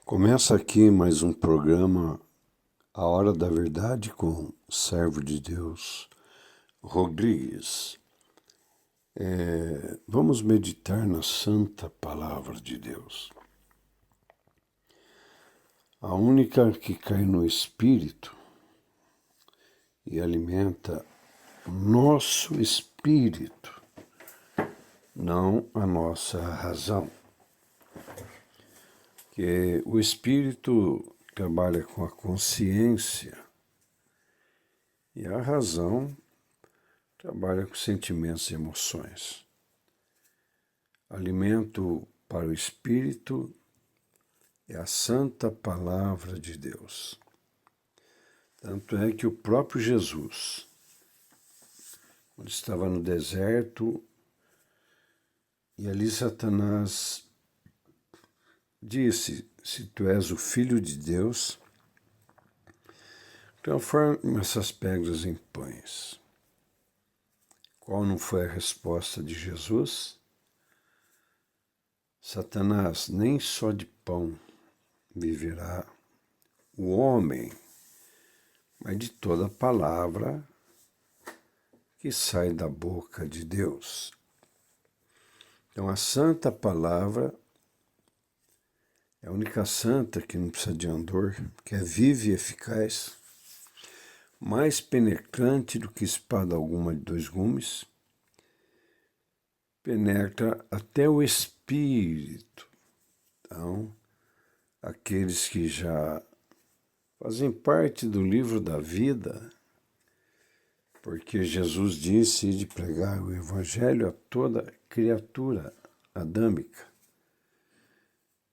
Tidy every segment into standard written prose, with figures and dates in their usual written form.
Começa aqui mais um programa, A Hora da Verdade, com o servo de Deus, Rodrigues. Vamos meditar na Santa Palavra de Deus. A única que cai no Espírito e alimenta o nosso espírito, não a nossa razão. Que o espírito trabalha com a consciência e a razão trabalha com sentimentos e emoções. Alimento para o espírito é a santa palavra de Deus. Tanto é que o próprio Jesus, quando estava no deserto, e ali Satanás disse: se tu és o Filho de Deus, transforma essas pedras em pães. Qual não foi a resposta de Jesus? Satanás, nem só de pão viverá o homem, mas de toda palavra que sai da boca de Deus. Então a santa palavra é a única santa que não precisa de andor, que é viva e eficaz, mais penetrante do que espada alguma de 2 gumes, penetra até o espírito. Então, aqueles que já fazem parte do livro da vida, porque Jesus disse de pregar o evangelho a toda criatura adâmica.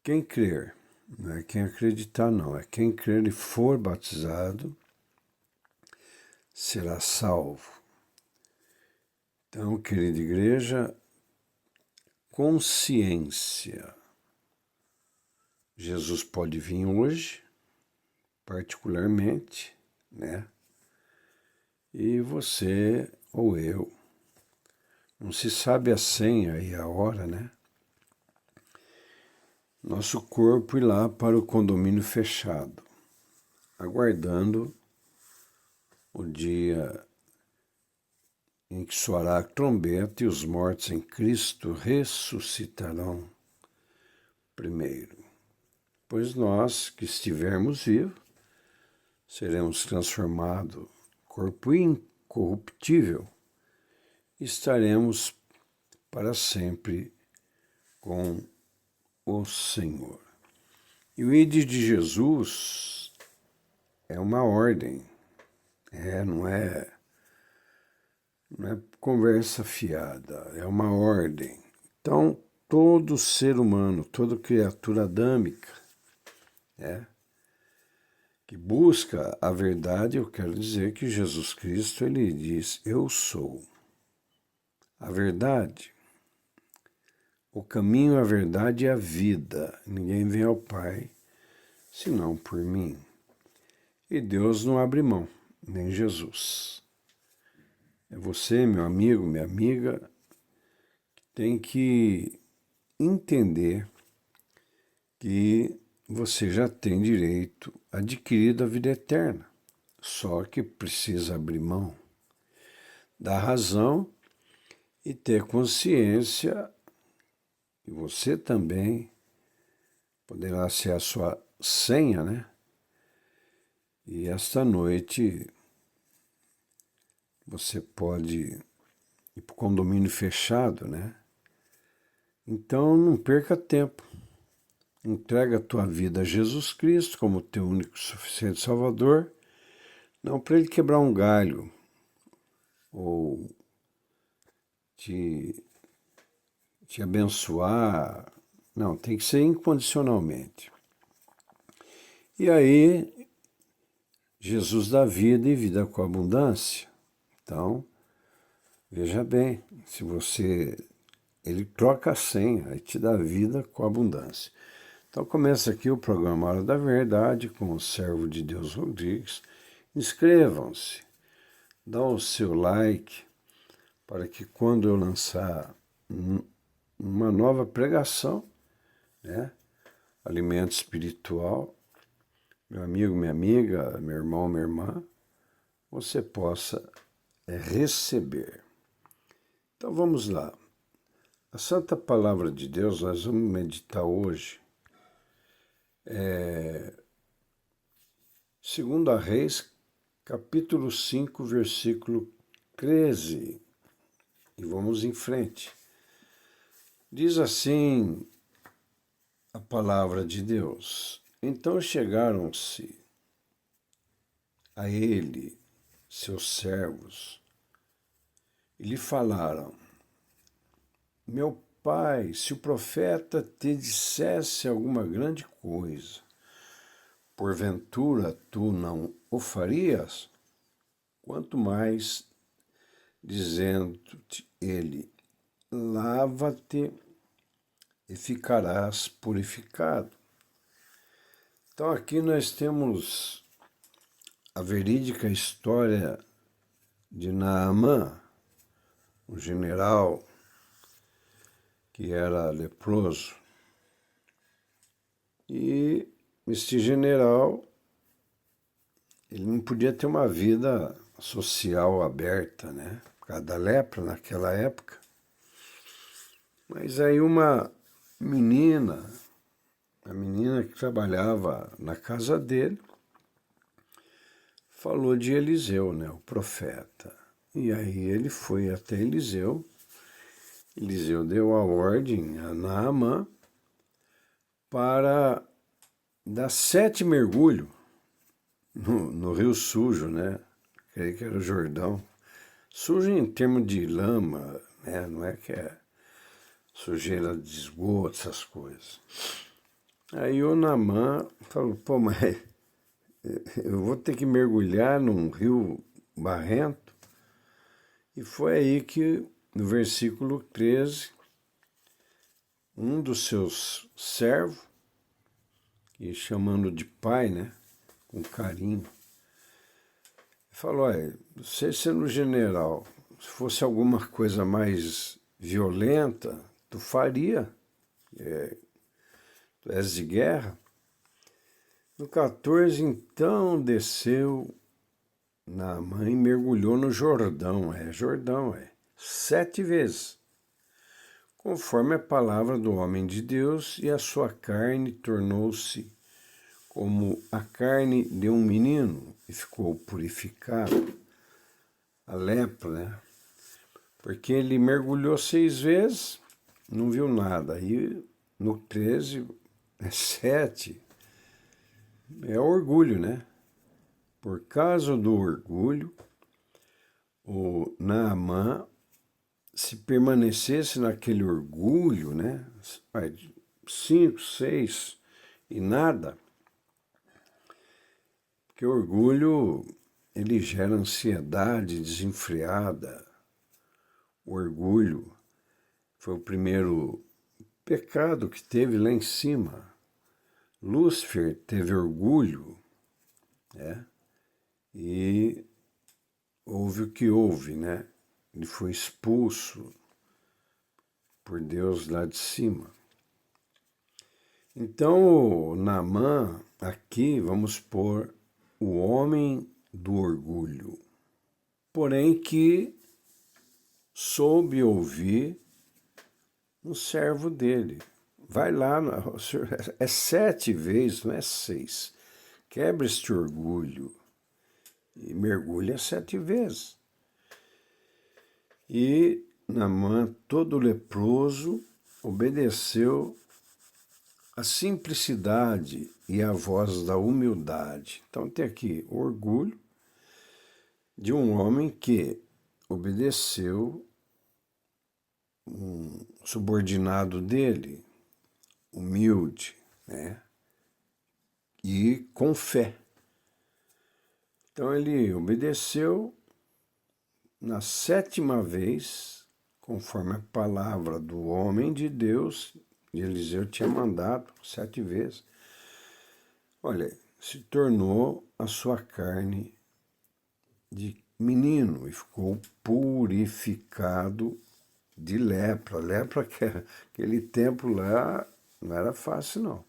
Quem crer, não é quem acreditar não, é quem crer e for batizado, será salvo. Então, querida igreja, consciência. Jesus pode vir hoje, particularmente, né? E você ou eu, não se sabe a senha e a hora, né? Nosso corpo ir lá para o condomínio fechado, aguardando o dia em que soará a trombeta e os mortos em Cristo ressuscitarão primeiro. Pois nós, que estivermos vivos, seremos transformados, corpo incorruptível, e estaremos para sempre com o Senhor. E o ide de Jesus é uma ordem, não é conversa fiada, é uma ordem. Então, todo ser humano, toda criatura adâmica, que busca a verdade, eu quero dizer que Jesus Cristo, ele diz: eu sou a verdade, o caminho, a verdade e a vida. Ninguém vem ao Pai senão por mim. E Deus não abre mão, nem Jesus. É você, meu amigo, minha amiga, que tem que entender que você já tem direito adquirido à vida eterna, só que precisa abrir mão da razão e ter consciência que você também poderá ser a sua senha, né? E esta noite você pode ir para o condomínio fechado, né? Então não perca tempo. Entrega a tua vida a Jesus Cristo como teu único e suficiente Salvador, não para ele quebrar um galho ou te abençoar. Não, tem que ser incondicionalmente. E aí, Jesus dá vida e vida com abundância. Então, veja bem, se você... Ele troca a senha, aí te dá vida com abundância. Então começa aqui o programa Hora da Verdade com o servo de Deus Rodrigues. Inscrevam-se, dá o seu like para que quando eu lançar uma nova pregação, né, alimento espiritual, meu amigo, minha amiga, meu irmão, minha irmã, você possa receber. Então vamos lá. A Santa Palavra de Deus, nós vamos meditar hoje, 2 Reis, capítulo 5, versículo 13. E vamos em frente. Diz assim a palavra de Deus: Então chegaram-se a ele, seus servos, e lhe falaram: Meu pai, se o profeta te dissesse alguma grande coisa, porventura tu não o farias? Quanto mais dizendo-te ele: Lava-te e ficarás purificado. Então aqui nós temos a verídica história de Naamã, um general que era leproso. E este general, ele não podia ter uma vida social aberta, né? Por causa da lepra naquela época. Mas aí uma menina, a menina que trabalhava na casa dele, falou de Eliseu, né? O profeta. E aí ele foi até Eliseu. Eliseu deu a ordem a Naamã para dar 7 mergulhos no rio sujo, né? Creio que era o Jordão. Sujo em termos de lama, né? Não é que é sujeira de esgoto, essas coisas. Aí o Naamã falou: pô, mas eu vou ter que mergulhar num rio barrento? E foi aí que, no versículo 13, um dos seus servos, e chamando de pai, né, com carinho, falou: olha, você sendo general, se fosse alguma coisa mais violenta, tu faria, tu és de guerra. No 14, então, desceu Naamã e mergulhou no Jordão, Jordão, 7 vezes, conforme a palavra do homem de Deus, e a sua carne tornou-se como a carne de um menino, e ficou purificado. A lepra, né? Porque ele mergulhou 6 vezes, não viu nada. Aí no 13, 7, é orgulho, né? Por causa do orgulho, o Naamã, se permanecesse naquele orgulho, né? 5, 6 e nada, porque o orgulho, ele gera ansiedade desenfreada. O orgulho foi o primeiro pecado que teve lá em cima. Lúcifer teve orgulho, né? E houve o que houve, né? Ele foi expulso por Deus lá de cima. Então, o Naamã, aqui vamos pôr o homem do orgulho, porém que soube ouvir um servo dele. Vai lá, é 7 vezes, não é 6. Quebra este orgulho e mergulha 7 vezes. E Naamã, todo leproso, obedeceu a simplicidade e a voz da humildade. Então tem aqui o orgulho de um homem que obedeceu um subordinado dele, humilde, né? E com fé. Então ele obedeceu na 7ª vez, conforme a palavra do homem de Deus, e Eliseu tinha mandado 7 vezes. Olha, se tornou a sua carne de menino e ficou purificado de lepra. Lepra, que aquele tempo lá não era fácil, não.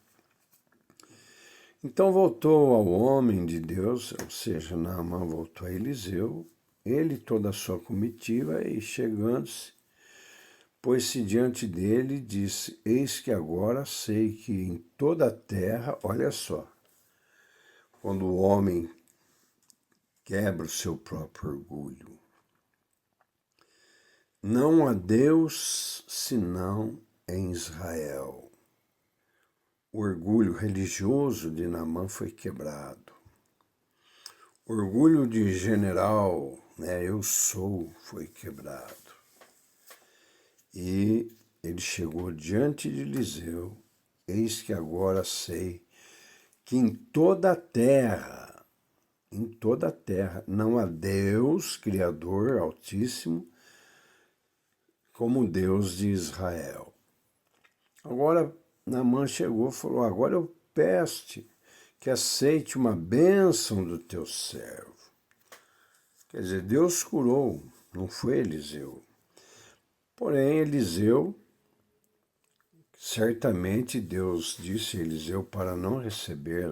Então voltou ao homem de Deus, ou seja, Naamã voltou a Eliseu, ele e toda a sua comitiva, e chegando-se, pôs-se diante dele e disse: Eis que agora sei que em toda a terra, olha só, quando o homem quebra o seu próprio orgulho, não há Deus senão em Israel. O orgulho religioso de Naamã foi quebrado. O orgulho de general, eu sou, foi quebrado. E ele chegou diante de Eliseu, eis que agora sei que em toda a terra, não há Deus, Criador Altíssimo, como Deus de Israel. Agora, Naamã chegou e falou: agora eu peço-te que aceite uma bênção do teu servo. Quer dizer, Deus curou, não foi Eliseu. Porém, Eliseu, certamente Deus disse a Eliseu para não receber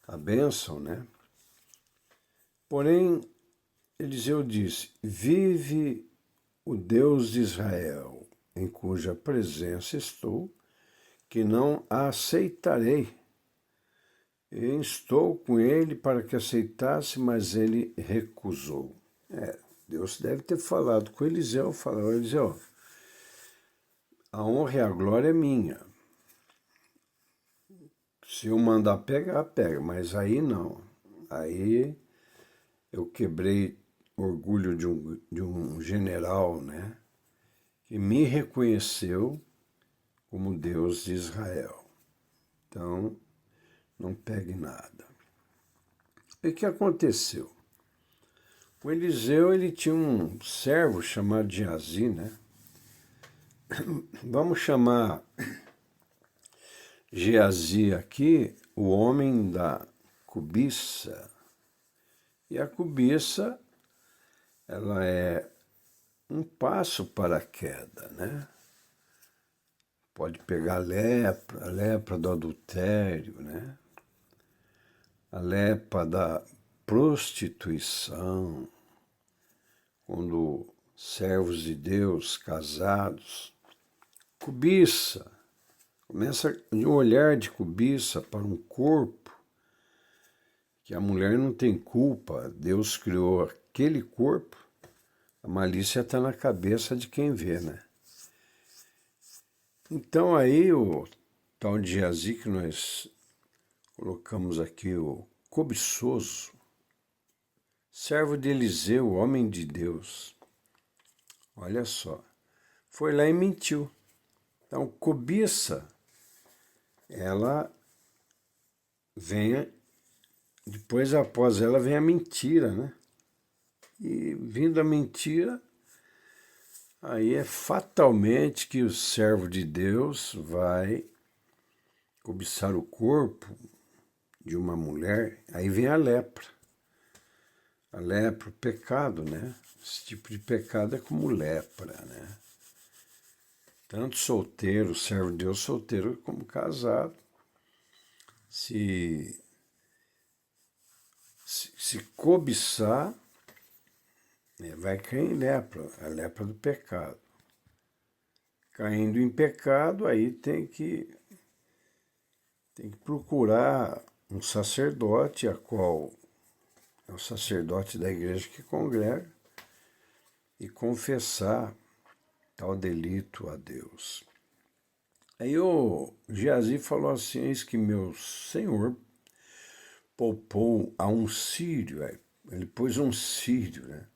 a bênção, né? Porém, Eliseu disse: vive o Deus de Israel, em cuja presença estou, que não a aceitarei. E estou com ele para que aceitasse, mas ele recusou. Deus deve ter falado com Eliseu, falou: Eliseu, a honra e a glória é minha. Se eu mandar pegar, pega, mas aí não. Aí eu quebrei o orgulho de um general, né? Que me reconheceu como Deus de Israel. Então, não pegue nada. E o que aconteceu? O Eliseu, ele tinha um servo chamado Geazi, né? Vamos chamar Geazi aqui o homem da cobiça. E a cobiça, ela é um passo para a queda, né? Pode pegar a lepra do adultério, né? A lepra da prostituição, quando servos de Deus, casados, cobiça, começa um olhar de cobiça para um corpo, que a mulher não tem culpa, Deus criou aquele corpo, a malícia está na cabeça de quem vê, né? Então aí o tal de Geazi que nós colocamos aqui, o cobiçoso, servo de Eliseu, homem de Deus, olha só, foi lá e mentiu. Então, cobiça, ela vem, depois após ela vem a mentira, né? E vindo a mentira, aí é fatalmente que o servo de Deus vai cobiçar o corpo de uma mulher, aí vem a lepra. A lepra, o pecado, né? Esse tipo de pecado é como lepra, né? Tanto solteiro, servo de Deus solteiro, como casado. Se cobiçar, vai cair em lepra, a lepra do pecado. Caindo em pecado, aí tem que procurar um sacerdote, a qual é o sacerdote da igreja que congrega, e confessar tal delito a Deus. Aí o Geazi falou assim: eis que meu senhor poupou a um sírio, ele pôs um sírio, né?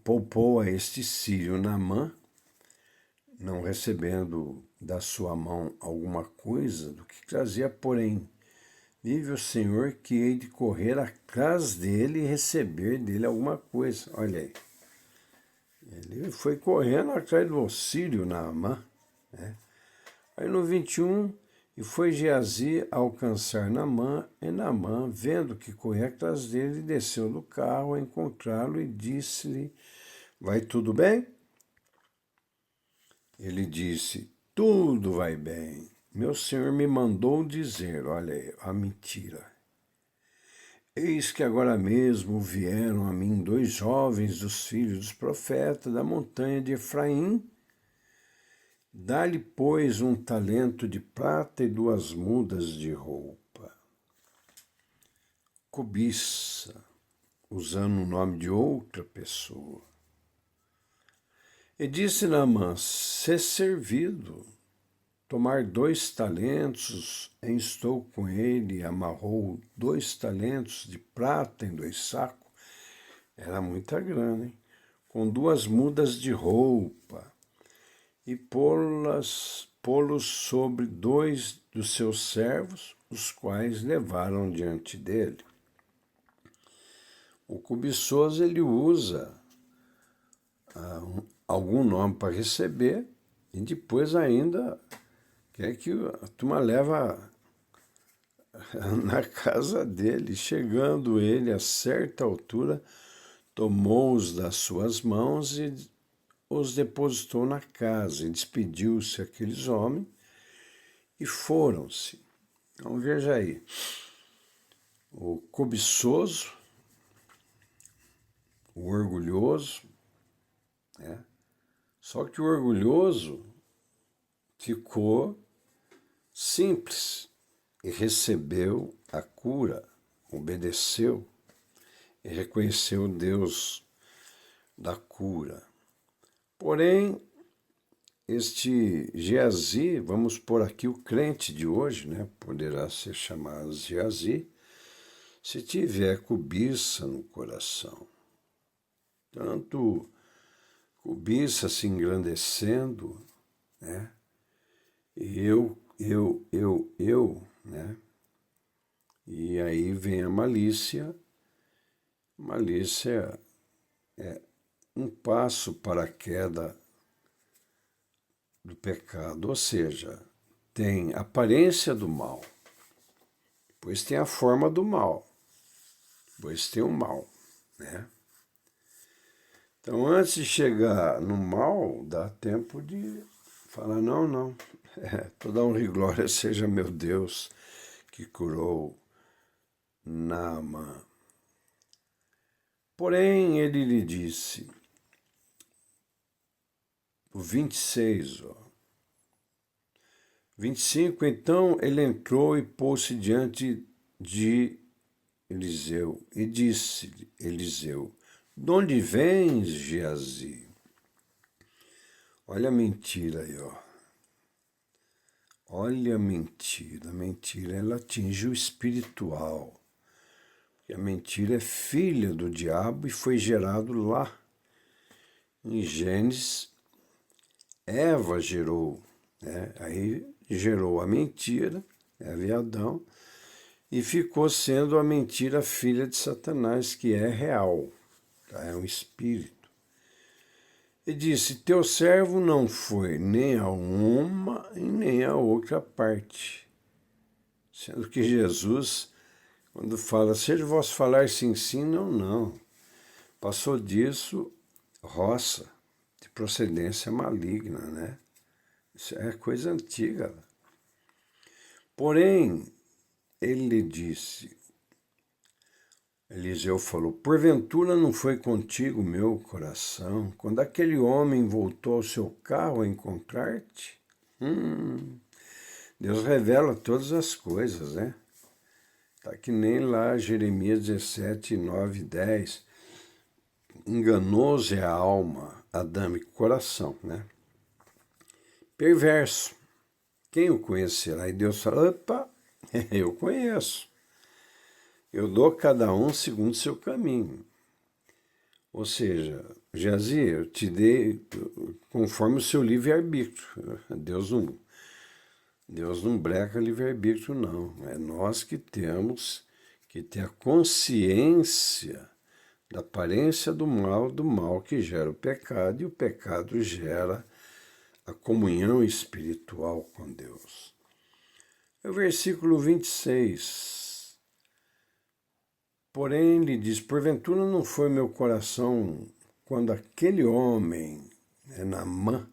Poupou a este sírio Naamã, não recebendo da sua mão alguma coisa do que trazia, porém, vive o Senhor que hei de correr atrás dele e receber dele alguma coisa. Olha aí. Ele foi correndo atrás do sírio Naamã, né? Aí no 21, e foi Geazi a alcançar Naamã, e Naamã, vendo que corria atrás dele, desceu do carro a encontrá-lo e disse-lhe: vai tudo bem? Ele disse: tudo vai bem. meu senhor me mandou dizer, olha aí, a mentira. Eis que agora mesmo vieram a mim 2 jovens dos filhos dos profetas da montanha de Efraim. Dá-lhe, pois, 1 talento de prata e 2 mudas de roupa. Cobiça, usando o nome de outra pessoa. E disse Naamã, ser servido, tomar 2 talentos, estou com ele, e amarrou 2 talentos de prata em 2 sacos. Era muita grana, hein? Com 2 mudas de roupa, e pô-los sobre 2 dos seus servos, os quais levaram diante dele. O cobiçoso, ele usa algum nome para receber e depois ainda quer que a turma leva na casa dele. Chegando ele a certa altura, tomou-os das suas mãos e os depositou na casa, e despediu-se aqueles homens e foram-se. Então veja aí, o cobiçoso, o orgulhoso, né? Só que o orgulhoso ficou simples e recebeu a cura, obedeceu e reconheceu Deus da cura. Porém, este Geazi, vamos pôr aqui o crente de hoje, né? Poderá ser chamado Geazi, se tiver cobiça no coração. Tanto cobiça se engrandecendo, né? Eu, né? E aí vem a malícia. Malícia é um passo para a queda do pecado, ou seja, tem aparência do mal, depois tem a forma do mal, depois tem o mal, né? Então, antes de chegar no mal, dá tempo de falar, não, toda honra e glória seja meu Deus que curou Naamã. Porém, ele lhe disse, o 26, 25, então ele entrou e pôs-se diante de Eliseu, e disse Eliseu, de onde vens, Geazi? Olha a mentira aí, ó. Olha a mentira ela atinge o espiritual. E a mentira é filha do diabo e foi gerado lá. Em Gênesis, Eva gerou, né? Aí gerou a mentira, Eva e Adão, e ficou sendo a mentira filha de Satanás, que é real, tá? É um espírito. E disse, teu servo não foi nem a uma e nem a outra parte. Sendo que Jesus, quando fala, seja vós falar sim, sim, não. Passou disso, roça, de procedência maligna, né? Isso é coisa antiga. Porém, ele lhe disse, Eliseu falou, porventura não foi contigo meu coração, quando aquele homem voltou ao seu carro a encontrar-te? Deus revela todas as coisas, né? Tá que nem lá Jeremias 17, 9 e 10. Enganoso é a alma, adâmico coração, né? Perverso. Quem o conhecerá? E Deus fala, opa, eu conheço. Eu dou cada um segundo seu caminho. Ou seja, Geazi, eu te dei conforme o seu livre-arbítrio. Deus não breca livre-arbítrio, não. É nós que temos que ter a consciência da aparência do mal que gera o pecado, e o pecado gera a comunhão espiritual com Deus. É o versículo 26. Porém, lhe diz, porventura não foi meu coração quando aquele homem, Naamã,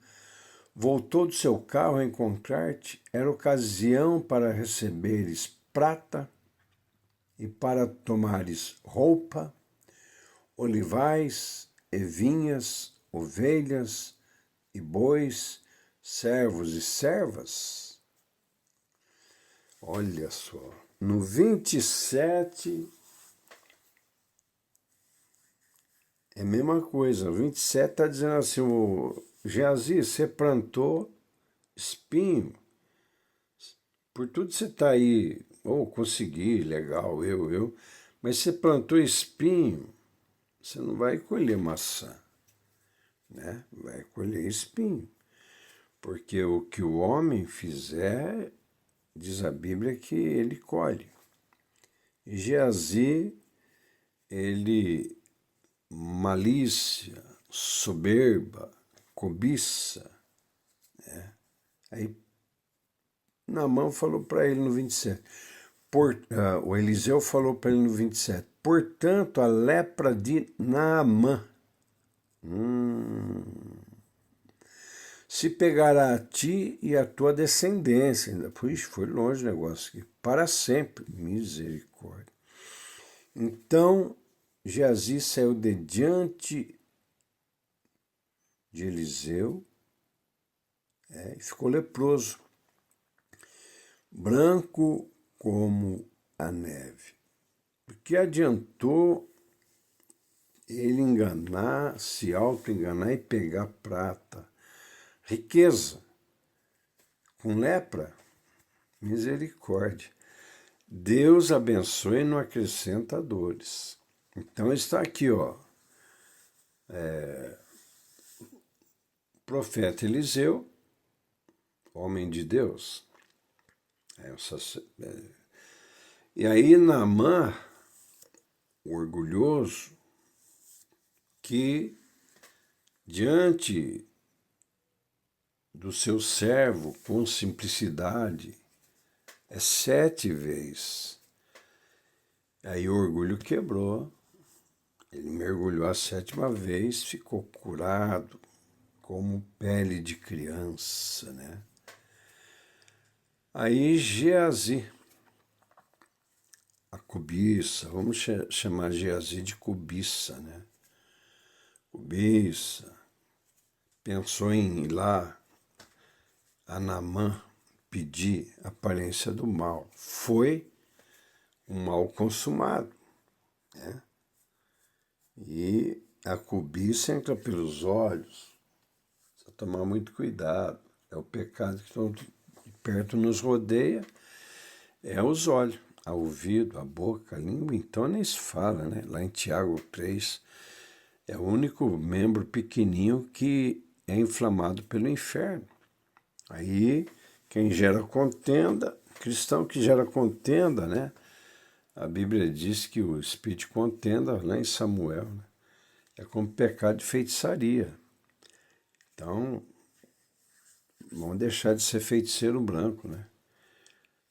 voltou do seu carro a encontrar-te, era ocasião para receberes prata e para tomares roupa, olivais e vinhas, ovelhas e bois, servos e servas. Olha só, no 27 é a mesma coisa. O 27 está dizendo assim, o Geazi, você plantou espinho. Por tudo você está aí, consegui, legal, mas você plantou espinho, você não vai colher maçã, né? Vai colher espinho. Porque o que o homem fizer, diz a Bíblia que ele colhe. E Geazi, ele, malícia, soberba, cobiça, né? Aí Naamã falou para ele no 27, o Eliseu falou para ele no 27, portanto a lepra de Naamã se pegará a ti e a tua descendência. Puxa, foi longe o negócio aqui. Para sempre. Misericórdia. Então, Geazi saiu de diante de Eliseu e ficou leproso, branco como a neve. O que adiantou ele enganar, se auto-enganar e pegar prata? Riqueza com lepra? Misericórdia. Deus abençoe e não acrescenta dores. Então está aqui, ó. Profeta Eliseu, homem de Deus. E aí Naamã, o orgulhoso, que diante do seu servo, com simplicidade, 7 vezes. Aí o orgulho quebrou, ele mergulhou a 7ª vez, ficou curado, como pele de criança, né? Aí Geazi, a cobiça, vamos chamar Geazi de cobiça, né? Cobiça, pensou em ir lá a Naamã pedir aparência do mal. Foi um mal consumado, né? E a cobiça entra pelos olhos. Precisa tomar muito cuidado. É o pecado que tão perto nos rodeia, é os olhos, a ouvido, a boca, a língua, então nem se fala, né? Lá em Tiago 3, é o único membro pequenininho que é inflamado pelo inferno. Aí, quem gera contenda, cristão que gera contenda, né? A Bíblia diz que o espírito de contenda, lá em Samuel, né? É como pecado de feitiçaria. Então, vamos deixar de ser feiticeiro branco, né?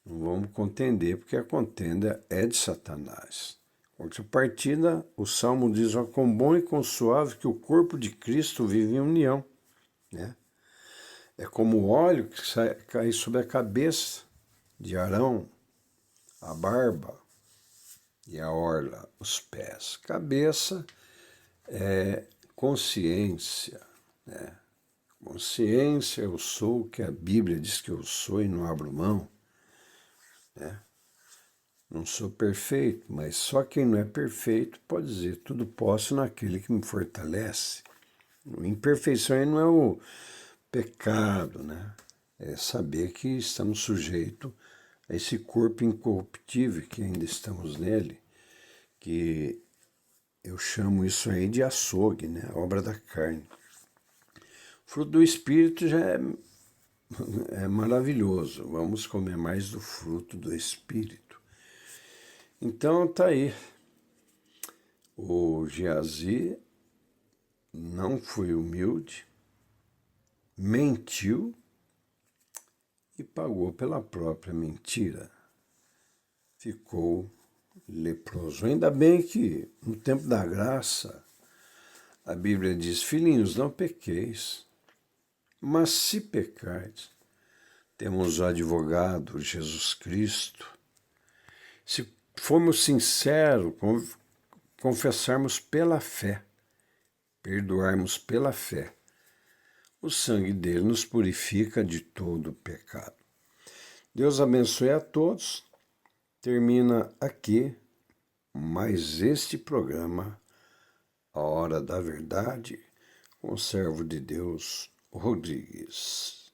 Não vamos contender, porque a contenda é de Satanás. Contrapartida, o Salmo diz, ó, quão bom e quão suave que o corpo de Cristo vive em união, né? É como o óleo que cai sobre a cabeça de Arão, a barba e a orla, os pés. Cabeça é consciência, né? Consciência, eu sou o que a Bíblia diz que eu sou e não abro mão, né? Não sou perfeito, mas só quem não é perfeito pode dizer tudo posso naquele que me fortalece. A imperfeição aí não é o pecado, né? É saber que estamos sujeitos a esse corpo incorruptível que ainda estamos nele, que eu chamo isso aí de açougue, né? A obra da carne. O fruto do Espírito já é maravilhoso. Vamos comer mais do fruto do Espírito. Então tá aí. O Geazi não foi humilde, mentiu e pagou pela própria mentira. Ficou leproso. Ainda bem que no tempo da graça a Bíblia diz, filhinhos, não pequeis. Mas se pecardes, temos o advogado, Jesus Cristo. Se formos sinceros, confessarmos pela fé, perdoarmos pela fé, o sangue dele nos purifica de todo o pecado. Deus abençoe a todos. Termina aqui mais este programa, A Hora da Verdade, com o servo de Deus, Rodrigues.